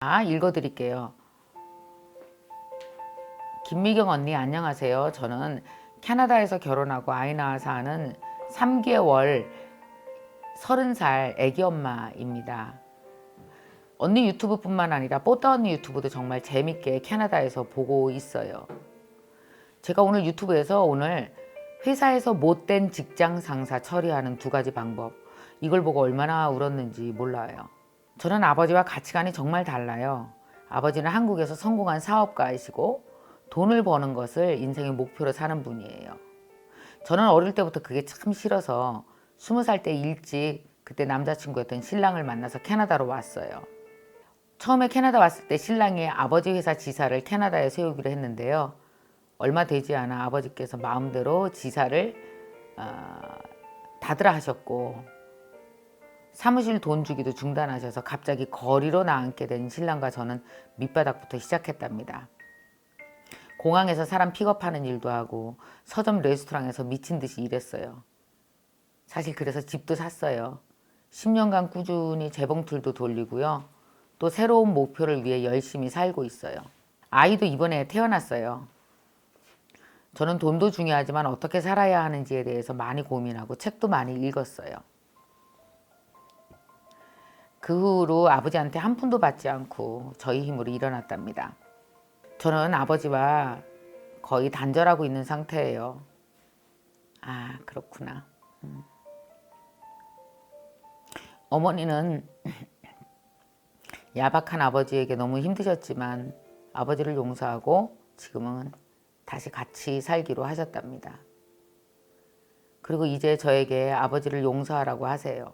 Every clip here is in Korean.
자, 읽어드릴게요. 김미경 언니 안녕하세요. 저는 캐나다에서 결혼하고 아이 낳아서 하는 3개월 30살 애기 엄마입니다. 언니 유튜브뿐만 아니라 뽀따 언니 유튜브도 정말 재밌게 캐나다에서 보고 있어요. 제가 오늘 유튜브에서 회사에서 못된 직장 상사 처리하는 2가지 방법, 이걸 보고 얼마나 울었는지 몰라요. 저는 아버지와 가치관이 정말 달라요. 아버지는 한국에서 성공한 사업가이시고 돈을 버는 것을 인생의 목표로 사는 분이에요. 저는 어릴 때부터 그게 참 싫어서 20살 때 일찍 그때 남자친구였던 신랑을 만나서 캐나다로 왔어요. 처음에 캐나다 왔을 때 신랑이 아버지 회사 지사를 캐나다에 세우기로 했는데요. 얼마 되지 않아 아버지께서 마음대로 지사를 닫으라 하셨고 사무실 돈 주기도 중단하셔서 갑자기 거리로 나앉게 된 신랑과 저는 밑바닥부터 시작했답니다. 공항에서 사람 픽업하는 일도 하고 서점 레스토랑에서 미친 듯이 일했어요. 사실 그래서 집도 샀어요. 10년간 꾸준히 재봉틀도 돌리고요. 또 새로운 목표를 위해 열심히 살고 있어요. 아이도 이번에 태어났어요. 저는 돈도 중요하지만 어떻게 살아야 하는지에 대해서 많이 고민하고 책도 많이 읽었어요. 그 후로 아버지한테 한 푼도 받지 않고 저희 힘으로 일어났답니다. 저는 아버지와 거의 단절하고 있는 상태예요. 아, 그렇구나. 어머니는 야박한 아버지에게 너무 힘드셨지만 아버지를 용서하고 지금은 다시 같이 살기로 하셨답니다. 그리고 이제 저에게 아버지를 용서하라고 하세요.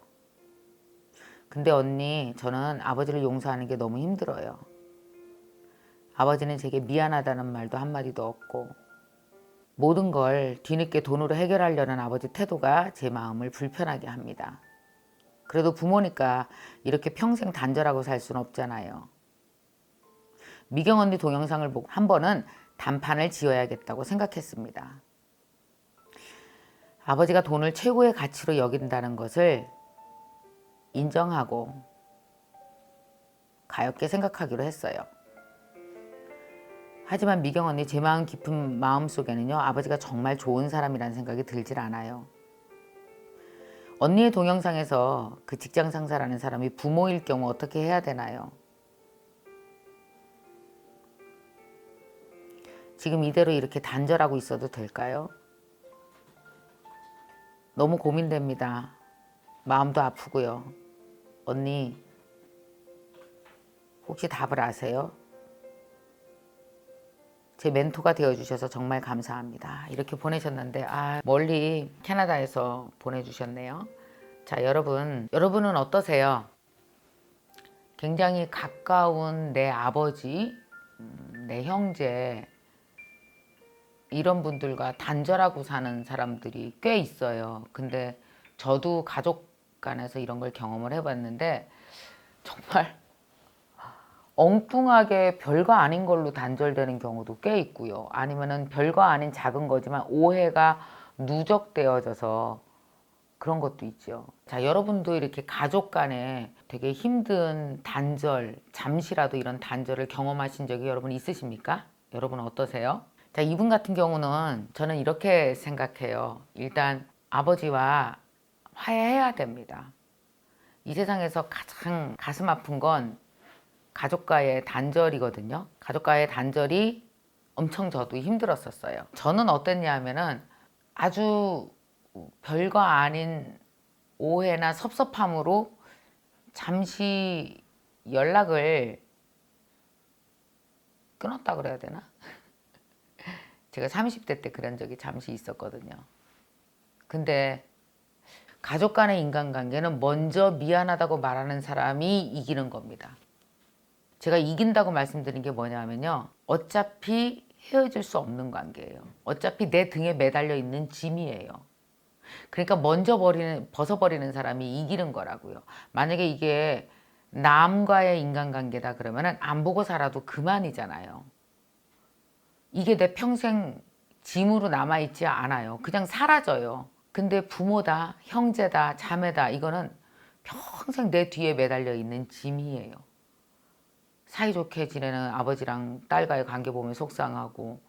근데 언니, 저는 아버지를 용서하는 게 너무 힘들어요. 아버지는 제게 미안하다는 말도 한마디도 없고 모든 걸 뒤늦게 돈으로 해결하려는 아버지 태도가 제 마음을 불편하게 합니다. 그래도 부모니까 이렇게 평생 단절하고 살 수는 없잖아요. 미경 언니 동영상을 보고 한 번은 단판을 지어야겠다고 생각했습니다. 아버지가 돈을 최고의 가치로 여긴다는 것을 인정하고 가볍게 생각하기로 했어요. 하지만 미경 언니, 제 마음 깊은 마음속에는요, 아버지가 정말 좋은 사람이라는 생각이 들질 않아요. 언니의 동영상에서 그 직장 상사라는 사람이 부모일 경우 어떻게 해야 되나요? 지금 이대로 이렇게 단절하고 있어도 될까요? 너무 고민됩니다. 마음도 아프고요. 언니, 혹시 답을 아세요? 제 멘토가 되어주셔서 정말 감사합니다. 이렇게 보내셨는데 멀리 캐나다에서 보내주셨네요. 자, 여러분은 어떠세요? 굉장히 가까운 내 아버지, 내 형제, 이런 분들과 단절하고 사는 사람들이 꽤 있어요. 근데 저도 가족 간에서 이런 걸 경험을 해봤는데 정말 엉뚱하게 별거 아닌 걸로 단절되는 경우도 꽤 있고요. 아니면은 별거 아닌 작은 거지만 오해가 누적되어져서 그런 것도 있죠. 자, 여러분도 이렇게 가족 간에 되게 힘든 단절, 잠시라도 이런 단절을 경험하신 적이 여러분 있으십니까? 여러분 어떠세요? 자, 이분 같은 경우는 저는 이렇게 생각해요. 일단 아버지와 화해해야 됩니다. 이 세상에서 가장 가슴 아픈 건 가족과의 단절이거든요. 가족과의 단절이 엄청 저도 힘들었었어요. 저는 어땠냐 하면은 아주 별거 아닌 오해나 섭섭함으로 잠시 연락을 끊었다 그래야 되나? 제가 30대 때 그런 적이 잠시 있었거든요. 근데 가족 간의 인간관계는 먼저 미안하다고 말하는 사람이 이기는 겁니다. 제가 이긴다고 말씀드린 게 뭐냐면요. 어차피 헤어질 수 없는 관계예요. 어차피 내 등에 매달려 있는 짐이에요. 그러니까 먼저 벗어버리는 사람이 이기는 거라고요. 만약에 이게 남과의 인간관계다 그러면 안 보고 살아도 그만이잖아요. 이게 내 평생 짐으로 남아있지 않아요. 그냥 사라져요. 근데 부모다, 형제다, 자매다, 이거는 평생 내 뒤에 매달려 있는 짐이에요. 사이좋게 지내는 아버지랑 딸과의 관계 보면 속상하고,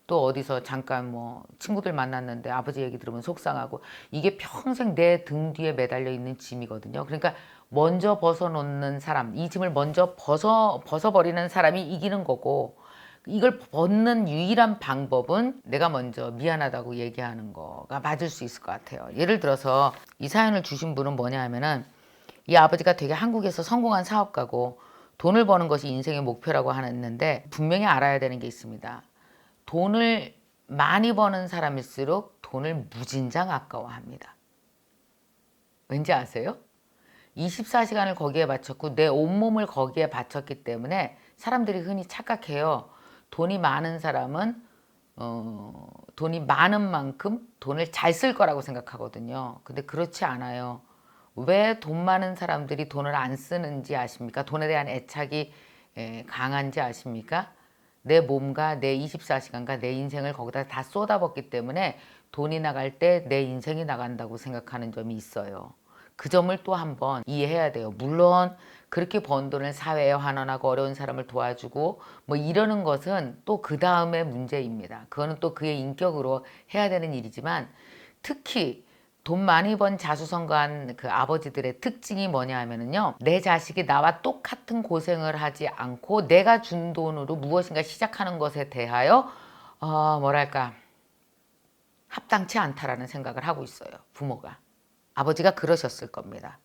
또 어디서 잠깐 뭐 친구들 만났는데 아버지 얘기 들으면 속상하고, 이게 평생 내 등 뒤에 매달려 있는 짐이거든요. 그러니까 먼저 벗어놓는 사람, 이 짐을 먼저 벗어버리는 사람이 이기는 거고, 이걸 벗는 유일한 방법은 내가 먼저 미안하다고 얘기하는 거가 맞을 수 있을 것 같아요. 예를 들어서 이 사연을 주신 분은 뭐냐 하면은, 이 아버지가 되게 한국에서 성공한 사업가고 돈을 버는 것이 인생의 목표라고 하는데, 분명히 알아야 되는 게 있습니다. 돈을 많이 버는 사람일수록 돈을 무진장 아까워합니다. 왠지 아세요? 24시간을 거기에 바쳤고 내 온몸을 거기에 바쳤기 때문에 사람들이 흔히 착각해요. 돈이 많은 사람은 돈이 많은 만큼 돈을 잘 쓸 거라고 생각하거든요. 근데 그렇지 않아요. 왜 돈 많은 사람들이 돈을 안 쓰는지 아십니까? 돈에 대한 애착이 강한지 아십니까? 내 몸과 내 24시간과 내 인생을 거기다 다 쏟아붓기 때문에 돈이 나갈 때 내 인생이 나간다고 생각하는 점이 있어요. 그 점을 또 한번 이해해야 돼요. 물론 그렇게 번 돈을 사회에 환원하고 어려운 사람을 도와주고 뭐 이러는 것은 또 그 다음의 문제입니다. 그거는 또 그의 인격으로 해야 되는 일이지만, 특히 돈 많이 번 자수성가한 그 아버지들의 특징이 뭐냐 하면은요, 내 자식이 나와 똑같은 고생을 하지 않고 내가 준 돈으로 무엇인가 시작하는 것에 대하여 뭐랄까, 합당치 않다라는 생각을 하고 있어요. 부모가. 아버지가 그러셨을 겁니다.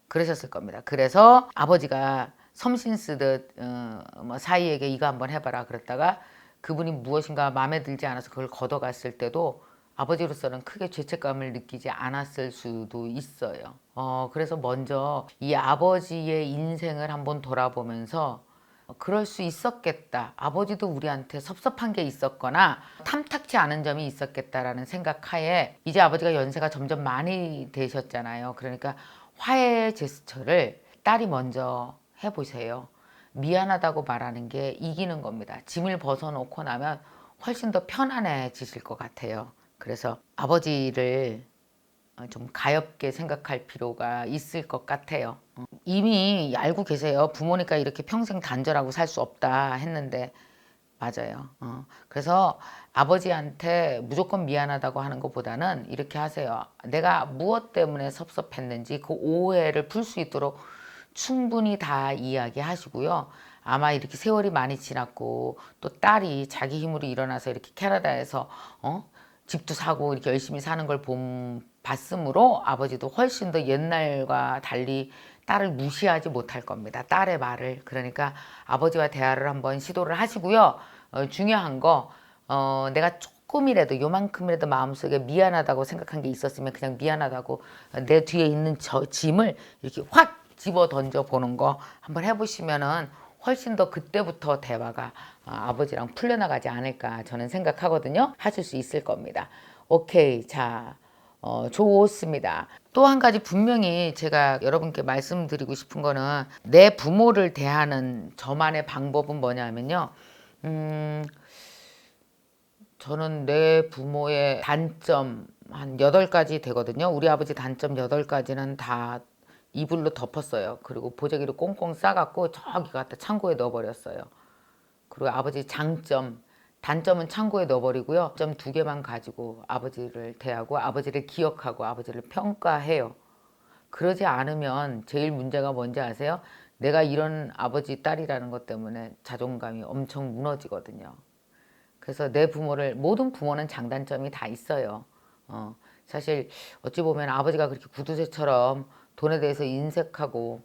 그러셨을 겁니다. 그래서 아버지가 섬신 쓰듯 뭐 사위에게 이거 한번 해봐라 그랬다가 그분이 무엇인가 마음에 들지 않아서 그걸 걷어갔을 때도 아버지로서는 크게 죄책감을 느끼지 않았을 수도 있어요. 그래서 먼저 이 아버지의 인생을 한번 돌아보면서 그럴 수 있었겠다. 아버지도 우리한테 섭섭한 게 있었거나 탐탁지 않은 점이 있었겠다라는 생각하에, 이제 아버지가 연세가 점점 많이 되셨잖아요. 그러니까 화해의 제스처를 딸이 먼저 해보세요. 미안하다고 말하는 게 이기는 겁니다. 짐을 벗어놓고 나면 훨씬 더 편안해지실 것 같아요. 그래서 아버지를 좀 가엽게 생각할 필요가 있을 것 같아요. 이미 알고 계세요. 부모니까 이렇게 평생 단절하고 살 수 없다 했는데, 맞아요. 그래서 아버지한테 무조건 미안하다고 하는 것보다는 이렇게 하세요. 내가 무엇 때문에 섭섭했는지 그 오해를 풀 수 있도록 충분히 다 이야기하시고요. 아마 이렇게 세월이 많이 지났고 또 딸이 자기 힘으로 일어나서 이렇게 캐나다에서 집도 사고 이렇게 열심히 사는 걸 봤으므로 아버지도 훨씬 더 옛날과 달리 딸을 무시하지 못할 겁니다. 딸의 말을. 그러니까 아버지와 대화를 한번 시도를 하시고요. 중요한 거, 내가 조금이라도 요만큼이라도 마음속에 미안하다고 생각한 게 있었으면 그냥 미안하다고 내 뒤에 있는 저 짐을 이렇게 확 집어 던져 보는 거 한번 해보시면은 훨씬 더 그때부터 대화가 아버지랑 풀려나가지 않을까 저는 생각하거든요. 하실 수 있을 겁니다. 오케이. 자, 좋습니다. 또 한 가지 분명히 제가 여러분께 말씀드리고 싶은 거는, 내 부모를 대하는 저만의 방법은 뭐냐면요. 저는 내 부모의 단점 한 8가지 되거든요. 우리 아버지 단점 8가지는 다 이불로 덮었어요. 그리고 보자기로 꽁꽁 싸갖고 저기 갖다 창고에 넣어버렸어요. 그리고 아버지 장점, 단점은 창고에 넣어버리고요. 점 2개만 가지고 아버지를 대하고 아버지를 기억하고 아버지를 평가해요. 그러지 않으면 제일 문제가 뭔지 아세요? 내가 이런 아버지 딸이라는 것 때문에 자존감이 엄청 무너지거든요. 그래서 내 부모를, 모든 부모는 장단점이 다 있어요. 사실 어찌 보면 아버지가 그렇게 구두쇠처럼 돈에 대해서 인색하고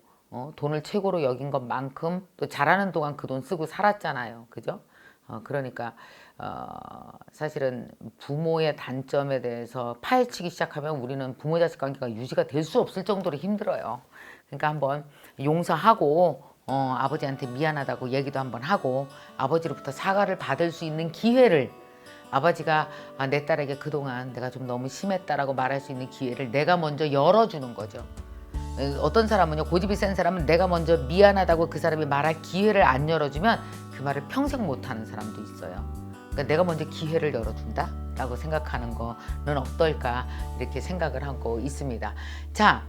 돈을 최고로 여긴 것만큼 또 잘하는 동안 그 돈 쓰고 살았잖아요. 그죠? 그러니까 사실은 부모의 단점에 대해서 파헤치기 시작하면 우리는 부모 자식 관계가 유지가 될 수 없을 정도로 힘들어요. 그러니까 한번 용서하고 아버지한테 미안하다고 얘기도 한번 하고 아버지로부터 사과를 받을 수 있는 기회를, 아버지가 내 딸에게 그동안 내가 좀 너무 심했다라고 말할 수 있는 기회를 내가 먼저 열어주는 거죠. 어떤 사람은요, 고집이 센 사람은 내가 먼저 미안하다고 그 사람이 말할 기회를 안 열어주면 그 말을 평생 못하는 사람도 있어요. 그러니까 내가 먼저 기회를 열어준다 라고 생각하는 거는 어떨까, 이렇게 생각을 하고 있습니다. 자,